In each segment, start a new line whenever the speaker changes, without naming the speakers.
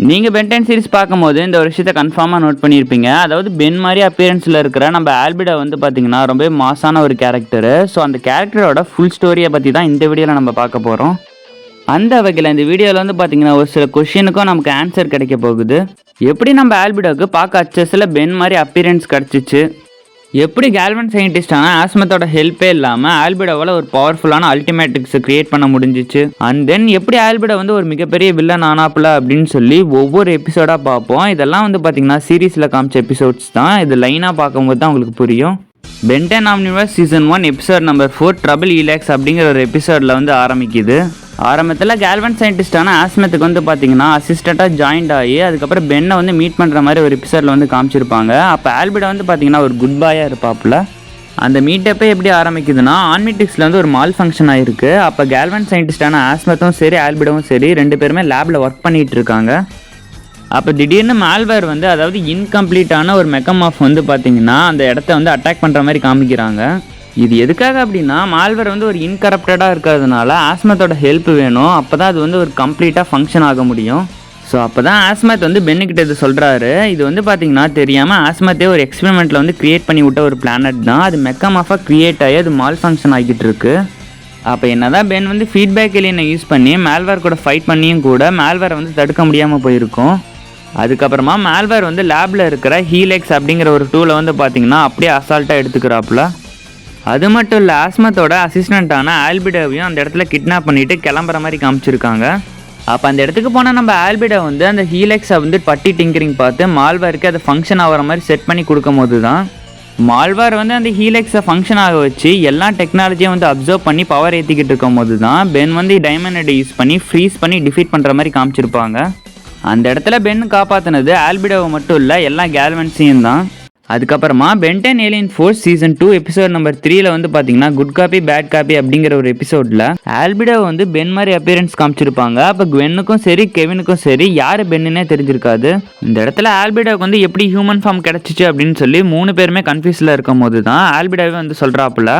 நீங்கள் pen 10 series பார்க்கும்போது இந்த ஒரு விஷயத்தை கன்ஃபார்மாக நோட் பண்ணியிருப்பீங்க. அதாவது பென் மாதிரி அப்பியரன்ஸில் இருக்கிற நம்ம ஆல்பிடா வந்து பார்த்தீங்கன்னா ரொம்பவே மாசான ஒரு கேரக்டரு. ஸோ அந்த கேரக்டரோட ஃபுல் ஸ்டோரியை பற்றி தான் இந்த வீடியோவில் நம்ம பார்க்க போகிறோம். அந்த வகையில் இந்த வீடியோவில் வந்து பார்த்தீங்கன்னா ஒரு சில கொஷினுக்கும் நமக்கு ஆன்சர் கிடைக்க போகுது. எப்படி நம்ம ஆல்பிடாவுக்கு பார்க்க அச்சஸில் பென் மாதிரி அப்பியரன்ஸ் கிடச்சிச்சு, எப்படி கேல்வன் சயின்டிஸ்டான ஆஸ்மத்தோட ஹெல்ப்பே இல்லாமல் ஆல்பிடாவால் ஒரு பவர்ஃபுல்லான அல்டிமேட்டிக்ஸை கிரியேட் பண்ண முடிஞ்சிச்சு, அண்ட் தென் எப்படி ஆல்பிடா வந்து ஒரு மிகப்பெரிய வில்லன் ஆனாப்புல அப்படின்னு சொல்லி ஒவ்வொரு எபிசோடாக பார்ப்போம். இதெல்லாம் வந்து பார்த்தீங்கன்னா சீரீஸில் காமிச்ச எபிசோட்ஸ் தான். இது லைனாக பார்க்கும்போது தான் உங்களுக்கு புரியும். Ben 10 Omniverse season 1 episode number 4 trouble helix அப்படிங்கிற ஒரு எபிசோடில் வந்து ஆரம்பிக்குது. ஆரம்பத்தில் கேல்வன் சயின்டிஸ்டான ஆஸ்மத்துக்கு வந்து பார்த்தீங்கன்னா அசிஸ்டண்ட்டாக ஜாயின்ட் ஆகி அதுக்கப்புறம் பென்னை வந்து மீட் பண்ணுற மாதிரி ஒரு எபிசோடில் வந்து காமிச்சிருப்பாங்க. அப்போ ஆல்பிடா வந்து பார்த்தீங்கன்னா ஒரு குட் பாயாக இருப்பாப்புல. அந்த மீட்டப்பே எப்படி ஆரம்பிக்குதுன்னா, ஆன்மிட்டிக்ஸில் வந்து ஒரு மால் ஃபங்க்ஷன் ஆகிருக்கு. அப்போ கேல்வன் சயின்டிஸ்டான ஆஸ்மத்தும் சரி ஆல்பிடாவும் சரி ரெண்டு பேருமே லேபில் ஒர்க் பண்ணிகிட்டு இருக்காங்க. அப்போ திடீர்னு மால்வேர் வந்து அதாவது இன்கம்ப்ளீட்டான ஒரு மெக்கமாஃப் வந்து பார்த்தீங்கன்னா அந்த இடத்த வந்து அட்டாக் பண்ணுற மாதிரி காமிக்கிறாங்க. இது எதுக்காக அப்படின்னா, மால்வேர் வந்து ஒரு இன்கரப்டடாக இருக்கிறதுனால ஆஸ்மத்தோட ஹெல்ப் வேணும். அப்போ தான் அது வந்து ஒரு கம்ப்ளீட்டாக ஃபங்க்ஷன் ஆக முடியும். ஸோ அப்போ தான் ஆஸ்மத் வந்து பென்னுக்கிட்ட இது சொல்கிறாரு. இது வந்து பார்த்தீங்கன்னா தெரியாமல் ஆஸ்மத்தே ஒரு எக்ஸ்பெரிமெண்ட்டில் வந்து க்ரியேட் பண்ணி விட்ட ஒரு பிளானட் தான். அது மெக்கமாஃபாக க்ரியேட் ஆகி அது மால் ஃபங்க்ஷன் ஆகிட்டு இருக்கு. அப்போ என்ன தான் பென் வந்து ஃபீட்பேக் எலியனை யூஸ் பண்ணி மால்வேர் கூட ஃபைட் பண்ணியும் கூட மால்வேரை வந்து தடுக்க முடியாமல் போயிருக்கும். அதுக்கப்புறமா மால்வேர் வந்து லேபில் இருக்கிற ஹீலெக்ஸ் அப்படிங்கிற ஒரு டூலை வந்து பார்த்தீங்கன்னா அப்படியே அசால்ட்டாக எடுத்துக்கிறாப்புல. அது மட்டும் இல்லை, ஆஸ்மத்தோட அசிஸ்டண்ட்டான ஆல்பிடாவையும் அந்த இடத்துல கிட்னாப் பண்ணிவிட்டு கிளம்புற மாதிரி காமிச்சிருக்காங்க. அப்போ அந்த இடத்துக்கு போனால் நம்ம ஆல்பிடா வந்து அந்த ஹீலெக்ஸை வந்து பட்டி டிங்கரிங் பார்த்து மால்வேருக்கு அதை ஃபங்க்ஷன் ஆகிற மாதிரி செட் பண்ணி கொடுக்கும் போது தான் மால்வேர் வந்து அந்த ஹீலெக்ஸை ஃபங்க்ஷன் ஆக வச்சு எல்லா டெக்னாலஜியும் வந்து அப்சர்வ் பண்ணி பவர் ஏற்றிக்கிட்டு இருக்கும் போது தான் பென் வந்து டைமண்ட் யூஸ் பண்ணி ஃப்ரீஸ் பண்ணி டிஃபீட் பண்ணுற மாதிரி காமிச்சிருப்பாங்க. அந்த இடத்துல பென் காப்பாற்றினது ஆல்பிடாவை மட்டும் இல்லை, எல்லா கேல்வன்ஸையும் தான். அதுக்கப்புறமா Ben 10 alien force season 2 episode number 3ல் வந்து பார்த்தீங்கன்னா குட் காப்பி பேட் காப்பி அப்படிங்கிற ஒரு எபிசோடில் ஆல்பிடாவை வந்து பென் மாதிரி அப்பியரன்ஸ் காமிச்சிருப்பாங்க. அப்போ குவென்னுக்கும் சரி கெவினுக்கும் சரி யார் பென்னுன்னே தெரிஞ்சிருக்காது. இந்த இடத்துல ஆல்பிடாவுக்கு வந்து எப்படி ஹியூமன் ஃபார்ம் கிடச்சிச்சு அப்படின்னு சொல்லி 3 பேருமே கன்ஃபியூஸில் இருக்கும் போது தான் ஆல்பிடாவே வந்து சொல்கிறாப்புல.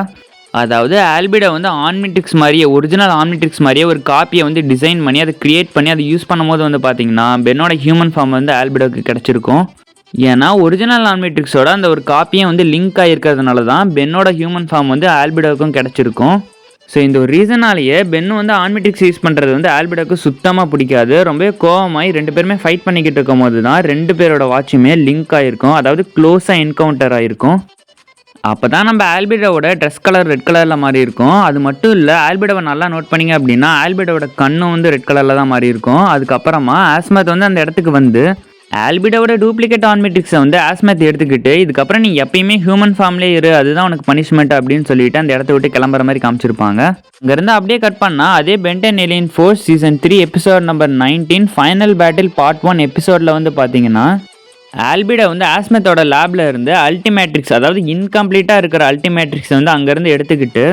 அதாவது ஆல்பிடா வந்து ஆன்மிட்டிக்ஸ் மாதிரியே ஒரிஜினல் ஆன்மிட்டிக்ஸ் மாதிரியே ஒரு காப்பியை வந்து டிசைன் பண்ணி அதை க்ரியேட் பண்ணி அதை யூஸ் பண்ணும்போது வந்து பார்த்தீங்கன்னா பென்னோட ஹியூமன் ஃபார்ம் வந்து ஆல்பிடாவுக்கு கிடச்சிருக்கும். ஏன்னா ஒரிஜினல் ஆன்மிட்டிக்ஸோட அந்த ஒரு காப்பியை வந்து லிங்க் ஆகிருக்கிறதுனால தான் பென்னோட ஹியூமன் ஃபார்ம் வந்து ஆல்பிடாவுக்கும் கிடச்சிருக்கும். ஸோ இந்த ஒரு ரீசனாலேயே பென்னு வந்து ஆன்மிட்டிக்ஸ் யூஸ் பண்ணுறது வந்து ஆல்பிடாவுக்கு சுத்தமாக பிடிக்காது. ரொம்பவே கோவமாகி ரெண்டு பேருமே ஃபைட் பண்ணிக்கிட்டு இருக்கும் போது தான் ரெண்டு பேரோட வாட்சுமே லிங்க் ஆகிருக்கும், அதாவது க்ளோஸாக என்கவுண்டர் ஆகிருக்கும். அப்போ தான் நம்ம ஆல்பிடாவோட ட்ரெஸ் கலர் ரெட் கலரில் மாறி இருக்கும். அது மட்டும் இல்லை, ஆல்பிடாவை நல்லா நோட் பண்ணிங்க அப்படின்னா ஆல்பிடாவோட கண்ணும் வந்து ரெட் கலரில் தான் மாறி இருக்கும். அதுக்கப்புறமா ஆஸ்மத் வந்து அந்த இடத்துக்கு வந்து ஆல்பிடாவோட டூப்ளிகேட் ஆன்மிட்டிக்ஸை வந்து ஆஸ்மத் எடுத்துக்கிட்டு இதுக்கப்புறம் நீ எப்பயுமே ஹியூமன் ஃபார்ம்லேயே இரு, அதுதான் உனக்கு பனிஷ்மெண்ட் அப்படின்னு சொல்லிட்டு அந்த இடத்த விட்டு கிளம்புற மாதிரி காமிச்சிருப்பாங்க. அங்கேருந்து அப்படியே கட் பண்ணால் அதே Ben 10 alien force season 3 episode number 19 final battle part 1 எபிசோடில் வந்து பார்த்தீங்கன்னா ஆல்பிடா வந்து ஆஸ்மத்தோட லேபில் இருந்து அல்டிமேட்ரிக்ஸ், அதாவது இன்கம்ப்ளீட்டாக இருக்கிற அல்டிமேட்ரிக்ஸை வந்து அங்கேருந்து எடுத்துக்கிட்டு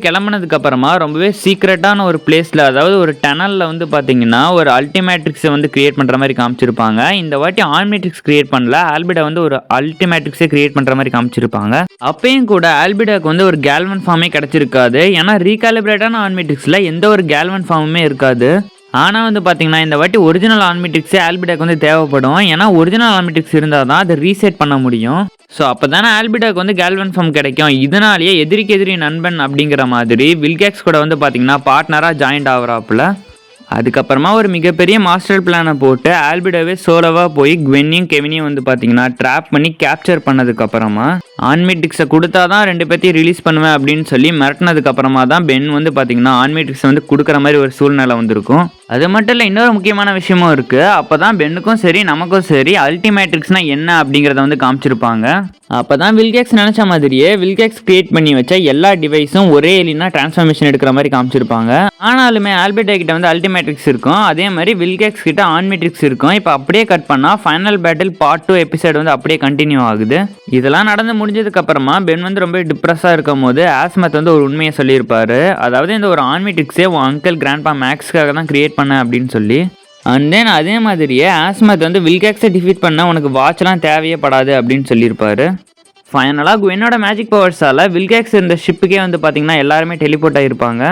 கிளம்புனதுக்கப்புறமா ரொம்பவே சீக்ரெட்டான ஒரு பிளேஸில், அதாவது ஒரு டனலில் வந்து பார்த்தீங்கன்னா ஒரு அல்டிமேட்ரிக்ஸை வந்து கிரியேட் பண்ணுற மாதிரி காமிச்சிருப்பாங்க. இந்த வாட்டி ஆன்மிட்ரிக்ஸ் கிரியேட் பண்ணல, ஆல்பிடா வந்து ஒரு அல்டிமேட்ரிக்ஸை கிரியேட் பண்ணுற மாதிரி காமிச்சிருப்பாங்க. அப்பயும் கூட ஆல்பிடாவுக்கு வந்து ஒரு கேல்வன் ஃபார்மே கிடச்சிருக்காது. ஏன்னா ரீகாலிபிரேட்டான ஆன்மிட்ரிக்ஸில் எந்த ஒரு கேல்வன் ஃபார்முமே இருக்காது. ஆனால் வந்து பார்த்தீங்கன்னா இந்த வாட்டி ஒரிஜினல் ஆன்மிட்டிக்ஸே ஆல்பிடாக்கு வந்து தேவைப்படும். ஏன்னா ஒரிஜினல் ஆன்மிட்டிக்ஸ் இருந்தால் தான் அதை ரீசெட் பண்ண முடியும். ஸோ அப்போ தானே ஆல்பிடாக்கு வந்து கேல்வன் ஃபார்ம் கிடைக்கும். இதனாலேயே எதிரிக்கு எதிரி நண்பன் அப்படிங்கிற மாதிரி வில்கேக்ஸ் கூட வந்து பார்த்தீங்கன்னா பார்ட்னராக ஜாயின்ட் ஆகிறாப்புல. அதுக்கப்புறமா ஒரு மிகப்பெரிய மாஸ்டர் பிளானை போட்டு ஆல்பிடாவே சோலோவாக போய் குவென்னையும் கெவினையும் வந்து பார்த்தீங்கன்னா ட்ராப் பண்ணி கேப்சர் பண்ணதுக்கப்புறமா ஆன்மிட்டிக்ஸை கொடுத்தா தான் ரெண்டு பேர்த்தையும் ரிலீஸ் பண்ணுவேன் அப்படின்னு சொல்லி மிரட்டினதுக்கப்புறமா தான் பென் வந்து பார்த்தீங்கன்னா ஆன்மிட்டிக்ஸை வந்து கொடுக்குற மாதிரி ஒரு சூழ்நிலை வந்திருக்கும். அது மட்டும் இல்லை, இன்னொரு முக்கியமான விஷயமும் இருக்குது. அப்போ தான் பென்னுக்கும் சரி நமக்கும் சரி அல்டிமேட்ரிக்ஸ்னால் என்ன அப்படிங்கிறத வந்து காமிச்சிருப்பாங்க. அப்போ தான் வில்கேக்ஸ் நினச்ச மாதிரியே வில்கேக்ஸ் கிரியேட் பண்ணி வச்ச எல்லா டிவைஸும் ஒரே எலினா டிரான்ஸ்ஃபர்மேஷன் எடுக்கிற மாதிரி காமிச்சிருப்பாங்க. ஆனாலுமே ஆல்பிடா கிட்ட வந்து அல்டிமேட்ரிக்ஸ் இருக்கும், அதே மாதிரி வில்கேக்ஸ் கிட்ட ஆன்மிட்ரிக்ஸ் இருக்கும். இப்போ அப்படியே கட் பண்ணால் ஃபைனல் பேட்டில் பார்ட் 2 எபிசோட் வந்து அப்படியே கண்டினியூ ஆகுது. இதெல்லாம் நடந்து முடிஞ்சதுக்கப்புறமா பென் வந்து ரொம்ப டிப்ரெஸ்ஸாக இருக்கும் போது ஆஸ்மத் வந்து ஒரு உண்மையை சொல்லியிருப்பாரு. அதாவது இந்த ஒரு ஆன்மிட்ரிக்ஸே உன் அங்கிள் கிராண்ட்பா மேக்ஸ்க்காக தான் கிரியேட் பண்ண அப்படின்னு சொல்லி. அண்ட் தென் அதே மாதிரியே ஆஸ்மத் வந்து வில்கேக்ஸை டிஃபீட் பண்ண உனக்கு வாட்ச்லாம் தேவையே படாது அப்படின்னு சொல்லியிருப்பாரு. ஃபைனலாக குவென்னோட மேஜிக் பவர்ஸால் வில்கேக்ஸ் இருந்த ஷிப்புக்கே வந்து பார்த்தீங்கன்னா எல்லாருமே டெலிபோர்ட் ஆகிருப்பாங்க.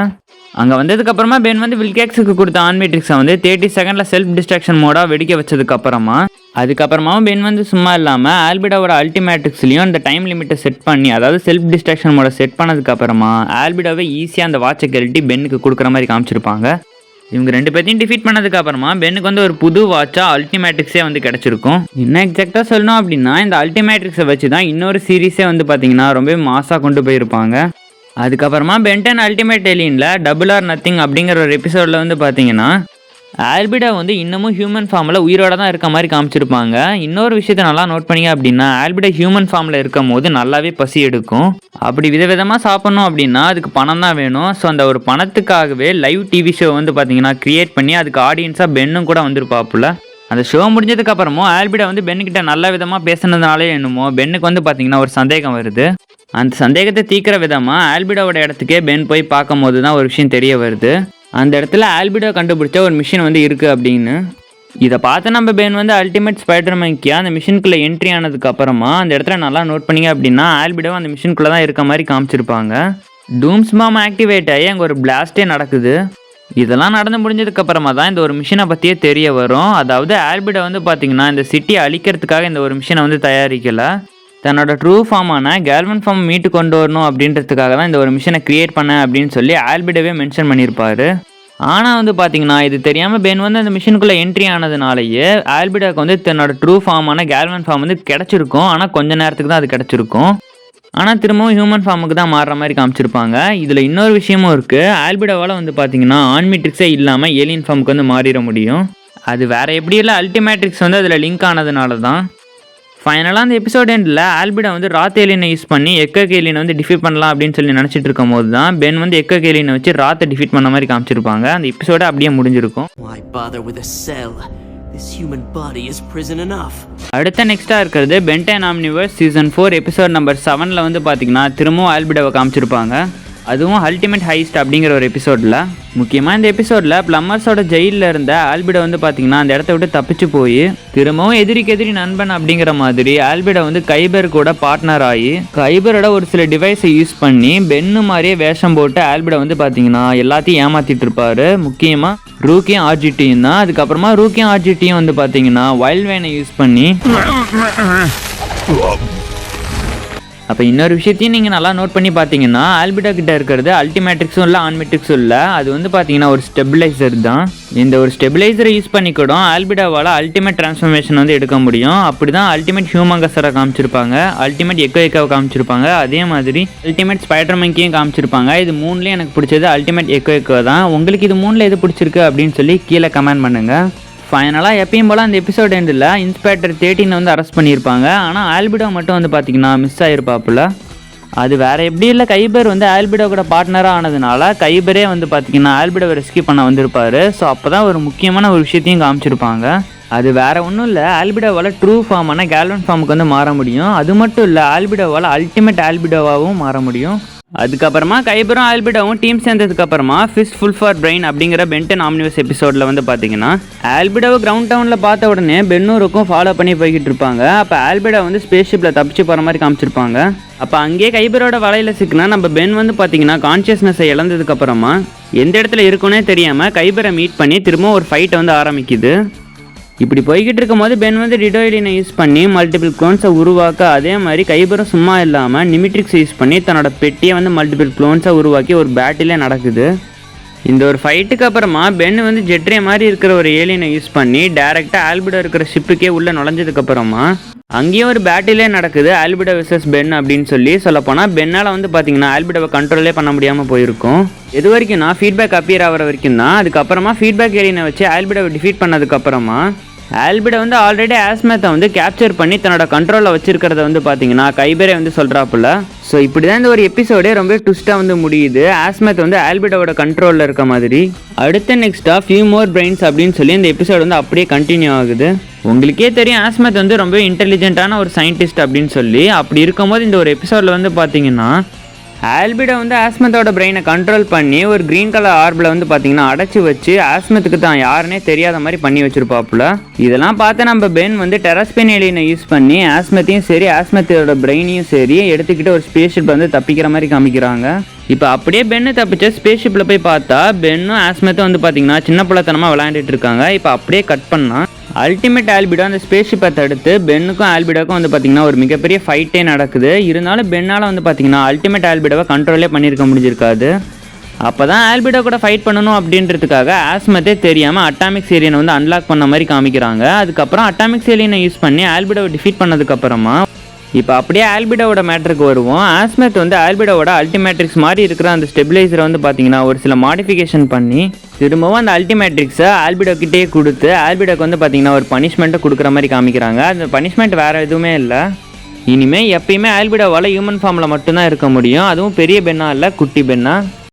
அங்கே வந்ததுக்கப்புறமா பென் வந்து வில்கேக்ஸுக்கு கொடுத்த ஆன்மேட்ரிக்ஸை வந்து 30 செகண்டில் செல்ஃப் டிஸ்ட்ராக்ஷன் மோடாக வெடிக்க வச்சதுக்கப்புறமா அதுக்கப்புறமாவும் பென் வந்து சும்மா இல்லாமல் ஆல்பிடாவோட அல்டிமேட்ரிக்ஸ்லையும் அந்த டைம் லிமிட்டை செட் பண்ணி, அதாவது செல்ஃப் டிஸ்ட்ராக்ஷன் மோட செட் பண்ணதுக்கப்புறமா ஆல்பிடாவை ஈஸியாக அந்த வாட்சை கழட்டி பென்னுக்கு கொடுக்குற மாதிரி காமிச்சிருப்பாங்க. இவங்க 2 பேர்த்தையும் டிஃபீட் பண்ணதுக்கப்புறமா பென்னுக்கு வந்து ஒரு புது வாட்சாக அல்டிமேட்ரிக்ஸே வந்து கிடச்சிருக்கும். இன்னும் எக்ஸாக்டாக சொல்லணும் அப்படின்னா இந்த அல்டிமேட்ரிக்ஸை வச்சு தான் இன்னொரு சீரீஸே வந்து பார்த்தீங்கன்னா ரொம்ப மாசாக கொண்டு போயிருப்பாங்க. அதுக்கப்புறமா பென் 10 அல்டிமேட் ஏலியனில் டபுள் ஆர் நத்திங் அப்படிங்கிற ஒரு எபிசோடில் வந்து பார்த்தீங்கன்னா ஆல்பிடா வந்து இன்னமும் ஹியூமன் ஃபார்மில் உயிரோட தான் இருக்க மாதிரி காமிச்சிருப்பாங்க. இன்னொரு விஷயத்தை நல்லா நோட் பண்ணிங்க அப்படின்னா ஆல்பிடா ஹியூமன் ஃபார்மில் இருக்கும் போது நல்லாவே பசி எடுக்கும். அப்படி விதவிதமாக சாப்பிட்ணும் அப்படின்னா அதுக்கு பணம் தான் வேணும். ஸோ அந்த ஒரு பணத்துக்காகவே லைவ் டிவி ஷோ வந்து பார்த்தீங்கன்னா க்ரியேட் பண்ணி அதுக்கு ஆடியன்ஸாக பென்னும் கூட வந்துருப்பாப்புல. அந்த ஷோ முடிஞ்சதுக்கப்புறமும் ஆல்பிடா வந்து பென்னுக்கிட்ட நல்ல விதமாக பேசுனதுனாலே என்னமோ பென்னுக்கு வந்து பார்த்தீங்கன்னா ஒரு சந்தேகம் வருது. அந்த சந்தேகத்தை தீர்க்கிற விதமாக ஆல்பிடாவோட இடத்துக்கே பென் போய் பார்க்கும் போது தான் ஒரு விஷயம் தெரிய வருது. அந்த இடத்துல ஆல்பிடா கண்டுபிடிச்ச ஒரு மிஷின் வந்து இருக்குது அப்படின்னு. இதை பார்த்து நம்ம பென் வந்து அல்டிமேட் ஸ்பைடர்மேனுக்கு அந்த மிஷினுக்குள்ளே என்ட்ரி ஆனதுக்கப்புறமா அந்த இடத்துல நல்லா நோட் பண்ணிங்க அப்படின்னா ஆல்பிடாவும் அந்த மிஷினுக்குள்ளே தான் இருக்க மாதிரி காமிச்சிருப்பாங்க. டூம்ஸ் பாம் ஆக்டிவேட் ஆகி அங்கே ஒரு பிளாஸ்டே நடக்குது. இதெல்லாம் நடந்து முடிஞ்சதுக்கப்புறமா தான் இந்த ஒரு மிஷினை பற்றியே தெரிய வரும். அதாவது ஆல்பிடா வந்து பார்த்திங்கன்னா இந்த சிட்டியை அழிக்கிறதுக்காக இந்த ஒரு மிஷினை வந்து தயாரிக்கலை, தன்னோட ட்ரூ ஃபார்மான கேல்வன் ஃபார்ம் மீட்டு கொண்டு வரணும் அப்படின்றதுக்காக தான் இந்த ஒரு மிஷினை க்ரியேட் பண்ணேன் அப்படின்னு சொல்லி ஆல்பிடாவே மென்ஷன் பண்ணியிருப்பார். ஆனால் வந்து பார்த்தீங்கன்னா இது தெரியாமல் பென் வந்து அந்த மிஷினுக்குள்ளே என்ட்ரி ஆனதுனாலேயே ஆல்பிடாவுக்கு வந்து தன்னோட ட்ரூ ஃபார்மான கேல்வன் ஃபார்ம் வந்து கிடச்சிருக்கும். ஆனால் கொஞ்ச நேரத்துக்கு தான் அது கிடச்சிருக்கும். ஆனால் திரும்பவும் ஹியூமன் ஃபார்முக்கு தான் மாறுற மாதிரி காமிச்சிருப்பாங்க. இதில் இன்னொரு விஷயமும் இருக்குது. ஆல்பிடாவால் வந்து பார்த்தீங்கன்னா ஆன்மேட்ரிக்ஸே இல்லாமல் ஏலியன் ஃபார்முக்கு வந்து மாறிட முடியும். அது வேறு எப்படி இல்லை, அல்டிமேட்ரிக்ஸ் வந்து அதில் லிங்க் ஆனதுனால தான். ஃபைனலாக அந்த எபிசோட் எண்டில் ஆல்பிடா வந்து ராத் ஏலியனை யூஸ் பண்ணி எக்கக் ஏலியனை வந்து டிஃபீட் பண்ணலாம் அப்படின்னு சொல்லி நினச்சிட்டு இருக்கும் போது தான் பென் வந்து எக்கக் ஏலியனை வச்சு ராத்தை டிஃபீட் பண்ண மாதிரி காமிச்சிருப்பாங்க. அந்த எபிசோட அப்படியே முடிஞ்சிருக்கும். அடுத்த நெக்ஸ்ட்டாக இருக்கிறது Ben 10 Omniverse season 4 episode number 7 வந்து பார்த்தீங்கன்னா திரும்பவும் ஆல்பிடாவை காமிச்சிருப்பாங்க. அதுவும் அல்டிமேட் ஹைஸ்ட் அப்படிங்கிற ஒரு எபிசோடில். முக்கியமாக இந்த எபிசோடில் பிளம்மர்ஸோட ஜெயிலில் இருந்த ஆல்பிடா வந்து பார்த்தீங்கன்னா அந்த இடத்த விட்டு தப்பிச்சு போய் திரும்பவும் எதிரிக்கு எதிரி நண்பன் அப்படிங்கிற மாதிரி ஆல்பிடா வந்து கைபர் கூட பார்ட்னர் ஆகி கைபரோட ஒரு சில டிவைஸை யூஸ் பண்ணி பென்னு மாதிரியே வேஷம் போட்டு ஆல்பிடா வந்து பார்த்தீங்கன்னா எல்லாத்தையும் ஏமாற்றிட்டு இருப்பார். முக்கியமாக ரூக்கியும் ஆர்ஜிடியும் தான். அதுக்கப்புறமா ரூக்கியும் ஆர்ஜிடியும் வந்து பார்த்தீங்கன்னா வைல்ட் வேனை யூஸ் பண்ணி அப்போ இன்னொரு விஷயத்தையும் நீங்கள் நல்லா நோட் பண்ணி பார்த்தீங்கன்னா ஆல்பிடா கிட்ட இருக்கிறது அல்டிமேட்ரிக்ஸும் இல்லை ஆன்மேட்ரிக்ஸும் இல்லை, அது வந்து பார்த்தீங்கன்னா ஒரு ஸ்டெபிலைசர் தான். இந்த ஒரு ஸ்டெபிலைசரை யூஸ் பண்ணி கூட ஆல்பிடாவால் அல்டிமேட் டிரான்ஸ்ஃபர்மேஷன் வந்து எடுக்க முடியும். அப்படி தான் அல்டிமேட் ஹியூமங்கஸரை காமிச்சிருப்பாங்க, அல்டிமேட் எக்கோவை காமிச்சிருப்பாங்க, அதே மாதிரி அல்டிமேட் ஸ்பைடர்மேன்கையும் காமிச்சிருப்பாங்க. இது 3லேயும் எனக்கு பிடிச்சது அல்டிமேட் எக்கோ தான். உங்களுக்கு இது 3ல் எது பிடிச்சிருக்கு அப்படின்னு சொல்லி கீழே கமெண்ட் பண்ணுங்கள். ஃபைனலாக எப்பயும் போல் அந்த எபிசோட் எண்டில் இன்ஸ்பெக்டர் 13 வந்து அரெஸ்ட் பண்ணியிருப்பாங்க. ஆனால் ஆல்பிடா மட்டும் வந்து பார்த்திங்கன்னா மிஸ் ஆகிருப்பாப்புல. அது வேறு எப்படி இல்லை, கைபர் வந்து ஆல்பிடா கூட பார்ட்னராக ஆனதுனால கைபரே வந்து பார்த்திங்கன்னா ஆல்பிடாவை ரெஸ்கியூ பண்ண வந்திருப்பார். ஸோ அப்போ தான் ஒரு முக்கியமான ஒரு விஷயத்தையும் காமிச்சிருப்பாங்க. அது வேறு ஒன்றும் இல்லை, ஆல்பிடாவால் ட்ரூ ஃபார்மான கேல்வன் ஃபார்முக்கு வந்து மாற முடியும். அது மட்டும் இல்லை, ஆல்பிடாவால் அல்டிமேட் ஆல்பிடாவாகவும் மாற முடியும். அதுக்கப்புறமா கைபரும் ஆல்பிடாவும் டீம் சேர்ந்ததுக்கப்புறமா ஃபிஸ்ட் ஃபுல் ஃபார் பிரெயின் அப்படிங்கிற பென் 10 ஆம்னிவர்ஸ் எபிசோடில் வந்து பார்த்தீங்கன்னா ஆல்பிடாவை கிரவுண்ட் டவுனில் பார்த்த உடனே பென்னூருக்கும் ஃபாலோ பண்ணி போய்கிட்டு இருப்பாங்க. அப்போ ஆல்பிடா வந்து ஸ்பேஸ் ஷிப்பில் தப்பிச்சு போகிற மாதிரி காமிச்சிருப்பாங்க. அப்போ அங்கேயே கைபரோட வலையில் சிக்கினா நம்ம பென் வந்து பார்த்தீங்கன்னா கான்ஷியஸ்னஸை இழந்ததுக்கப்புறமா எந்த இடத்துல இருக்குன்னே தெரியாமல் கைபரை மீட் பண்ணி திரும்ப ஒரு ஃபைட்டை வந்து ஆரம்பிக்குது. இப்படி போய்கிட்டு இருக்கும் போது பென் வந்து டிடோயிலினை யூஸ் பண்ணி மல்டிபிள் க்ளோன்ஸை உருவாக்க, அதே மாதிரி கைபரும் சும்மா இல்லாமல் நிமிட்ரிக்ஸ் யூஸ் பண்ணி தன்னோட பெட்டியை வந்து மல்டிபிள் க்ளோன்ஸை உருவாக்கி ஒரு பேட்டிலே நடக்குது. இந்த ஒரு ஃபைட்டுக்கு அப்புறமா பென் வந்து ஜெட்ரே மாதிரி இருக்கிற ஒரு ஏலியனை யூஸ் பண்ணி டேரெக்டாக ஆல்பிடா இருக்கிற ஷிப்புக்கே உள்ளே நுழைஞ்சதுக்கப்புறமா அங்கேயும் ஒரு பேட்டிலே நடக்குது, ஆல்பிடா விசஸ் பென் அப்படின்னு சொல்லப்போனால் பென்னால் வந்து பார்த்தீங்கன்னா ஆல்பிடாவை கண்ட்ரோலே பண்ண முடியாமல் போயிருக்கும். எது வரைக்கும் நான் ஃபீட்பேக் அப்பியர் ஆகிற வரைக்கும் தான். அதுக்கப்புறமா ஃபீட்பேக் ஏலியனை வச்சு ஆல்பிடாவை டிஃபீட் பண்ணதுக்கப்புறமா ஆல்பிடா வந்து ஆல்ரெடி ஆஸ்மேத்தை வந்து கேப்சர் பண்ணி தன்னோட கண்ட்ரோலில் வச்சிருக்கிறத வந்து பார்த்தீங்கன்னா கைபரே வந்து சொல்கிறாப்புல. ஸோ இப்படி தான் இந்த ஒரு எபிசோடே ரொம்ப ட்விஸ்ட்டாக வந்து முடியுது. ஆஸ்மேத் வந்து ஆல்பிடாவோட கண்ட்ரோலில் இருக்க மாதிரி. அடுத்த நெக்ஸ்ட்டாக ஃபியூ மோர் பிரெயின்ஸ் அப்படின்னு சொல்லி இந்த எபிசோட் வந்து அப்படியே கண்டினியூ ஆகுது. உங்களுக்கே தெரியும் ஆஸ்மேத் வந்து ரொம்ப இன்டெலிஜென்ட்டான ஒரு சயின்டிஸ்ட் அப்படின்னு சொல்லி. அப்படி இருக்கும்போது இந்த ஒரு எபிசோடில் வந்து பார்த்தீங்கன்னா ஆல்பிடோ வந்து ஆஸ்மத்தோட பிரெயினை கண்ட்ரோல் பண்ணி ஒரு க்ரீன் கலர் ஆர்பில் வந்து பார்த்தீங்கன்னா அடைச்சி வச்சு ஆஸ்மத்துக்கு தான் யாருன்னே தெரியாத மாதிரி பண்ணி வச்சிருப்பாப்புல. இதெல்லாம் பார்த்து நம்ம பென் வந்து டெராஸ்பென் ஏலியனை யூஸ் பண்ணி ஆஸ்மத்தையும் சரி ஆஸ்மத்தோட பிரெயினையும் சரி எடுத்துக்கிட்டு ஒரு ஸ்பேஸ்ஷிப் வந்து தப்பிக்கிற மாதிரி காமிக்கிறாங்க. இப்போ அப்படியே பென்னு தப்பிச்ச ஸ்பேஸ்ஷிப்பில் போய் பார்த்தா பென்னும் ஆஸ்மத்தும் வந்து பார்த்தீங்கன்னா சின்ன பிள்ளைத்தனமாக விளையாண்டுட்டு இருக்காங்க. இப்போ அப்படியே கட் பண்ணால் அல்டிமேட் ஆல்பிடோ அந்த ஸ்பேஸ்ஷிப்பை தடுத்து பென்னுக்கும் ஆல்பிடோக்கும் வந்து பார்த்தீங்கன்னா ஒரு மிகப்பெரிய ஃபைட்டே நடக்குது. இருந்தாலும் பென்னால் வந்து பார்த்தீங்கன்னா அல்டிமேட் ஆல்பிடோவை கண்ட்ரோலே பண்ணியிருக்க முடிஞ்சிருக்காது. அப்போ தான் ஆல்பிடோ கூட ஃபைட் பண்ணணும் அப்படின்றதுக்காக ஆஸ்மத்தே தெரியாமல் அட்டாமிக் ஏலியனை வந்து அன்லாக் பண்ண மாதிரி காமிக்கிறாங்க. அதுக்கப்புறம் அட்டாமிக் ஏலியனை யூஸ் பண்ணி ஆல்பிடோவை டிஃபீட் பண்ணதுக்கப்புறமா இப்போ அப்படியே ஆல்பிடோவோட மேட்ருக்கு வருவோம். ஆஸ்மத் வந்து ஆல்பிடோவோட அல்டிமேட்ரிக்ஸ் மாதிரி இருக்கிற அந்த ஸ்டெபிலைசரை வந்து பார்த்தீங்கன்னா ஒரு சில மாடிஃபிகேஷன் பண்ணி திரும்பவும் அந்த அல்டிமேட்ரிக்ஸை ஆல்பிடோ கிட்டே கொடுத்து ஆல்பிடோக்கு வந்து பார்த்தீங்கன்னா ஒரு பனிஷ்மெண்ட்டை கொடுக்குற மாதிரி காமிக்கிறாங்க. அந்த பனிஷ்மெண்ட் வேறு எதுவுமே இல்லை. இனிமேல் எப்பயுமே ஆல்பிடோவால் ஹியூமன் ஃபார்மில் மட்டும்தான் இருக்க முடியும். அதுவும் பெரிய பென்னா இல்லை, குட்டி பென்னா.